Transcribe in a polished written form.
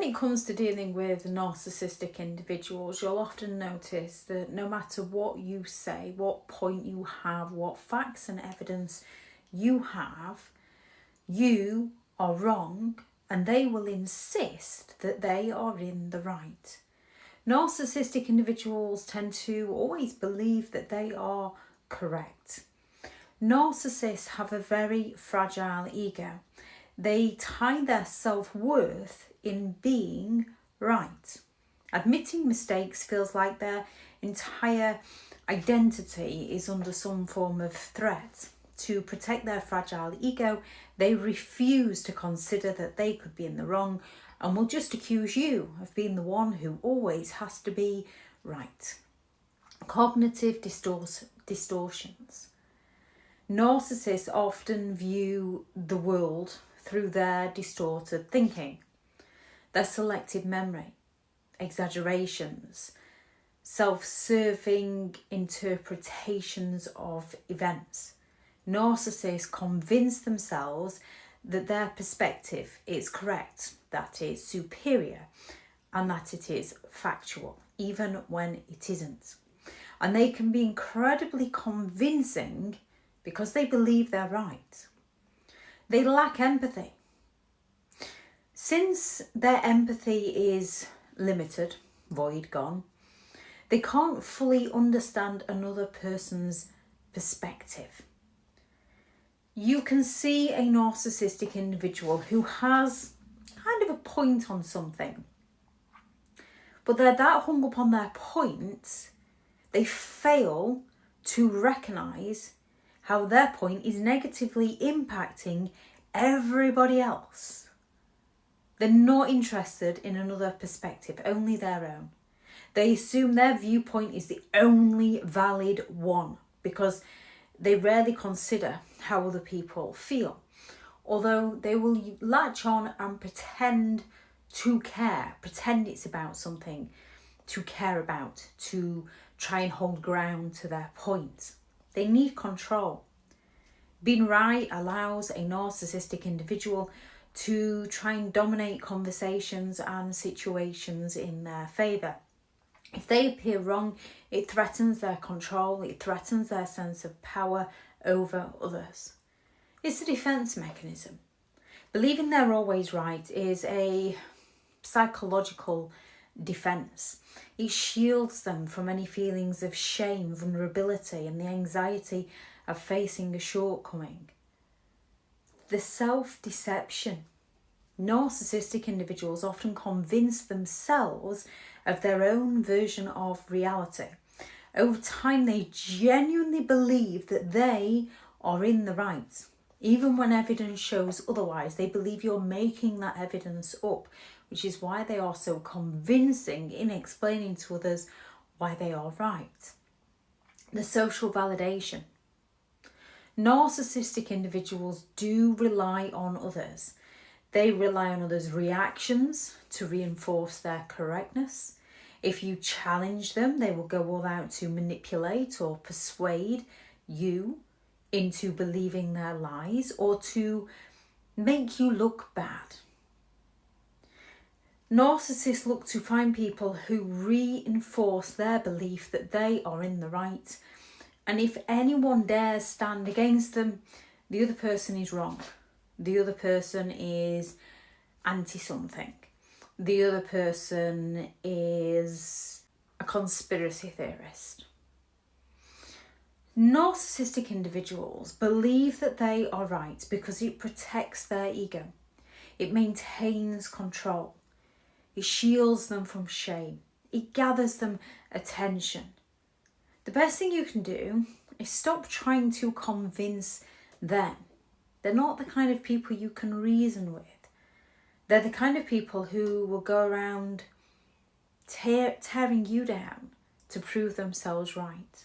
when it comes to dealing with narcissistic individuals, you'll often notice that no matter what you say, what point you have, what facts and evidence you have, you are wrong, and they will insist that they are in the right. Narcissistic individuals tend to always believe that they are correct. Narcissists have a very fragile ego. They tie their self-worth in being right. Admitting mistakes feels like their entire identity is under some form of threat. To protect their fragile ego, they refuse to consider that they could be in the wrong and will just accuse you of being the one who always has to be right. Cognitive distortions. Narcissists often view the world through their distorted thinking, their selective memory, exaggerations, self-serving interpretations of events. Narcissists convince themselves that their perspective is correct, that it's superior, and that it is factual, even when it isn't. And they can be incredibly convincing because they believe they're right. They lack empathy. Since their empathy is limited, void, gone, they can't fully understand another person's perspective. You can see a narcissistic individual who has kind of a point on something, but they're that hung up on their point, they fail to recognise how their point is negatively impacting everybody else. They're not interested in another perspective, only their own. They assume their viewpoint is the only valid one because they rarely consider how other people feel. Although they will latch on and pretend to care, pretend it's about something to care about, to try and hold ground to their point. They need control. Being right allows a narcissistic individual to try and dominate conversations and situations in their favour. If they appear wrong, it threatens their control, it threatens their sense of power over others. It's a defence mechanism. Believing they're always right is a psychological defence. It shields them from any feelings of shame, vulnerability, and the anxiety of facing a shortcoming. The self-deception. Narcissistic individuals often convince themselves of their own version of reality. Over time, they genuinely believe that they are in the right. Even when evidence shows otherwise, they believe you're making that evidence up, which is why they are so convincing in explaining to others why they are right. The social validation. Narcissistic individuals do rely on others. They rely on others' reactions to reinforce their correctness. If you challenge them, they will go all out to manipulate or persuade you into believing their lies or to make you look bad. Narcissists look to find people who reinforce their belief that they are in the right, and if anyone dares stand against them, the other person is wrong. The other person is anti-something. The other person is a conspiracy theorist. Narcissistic individuals believe that they are right because it protects their ego. It maintains control. It shields them from shame. It gathers them attention. The best thing you can do is stop trying to convince them. They're not the kind of people you can reason with. They're the kind of people who will go around tearing you down to prove themselves right.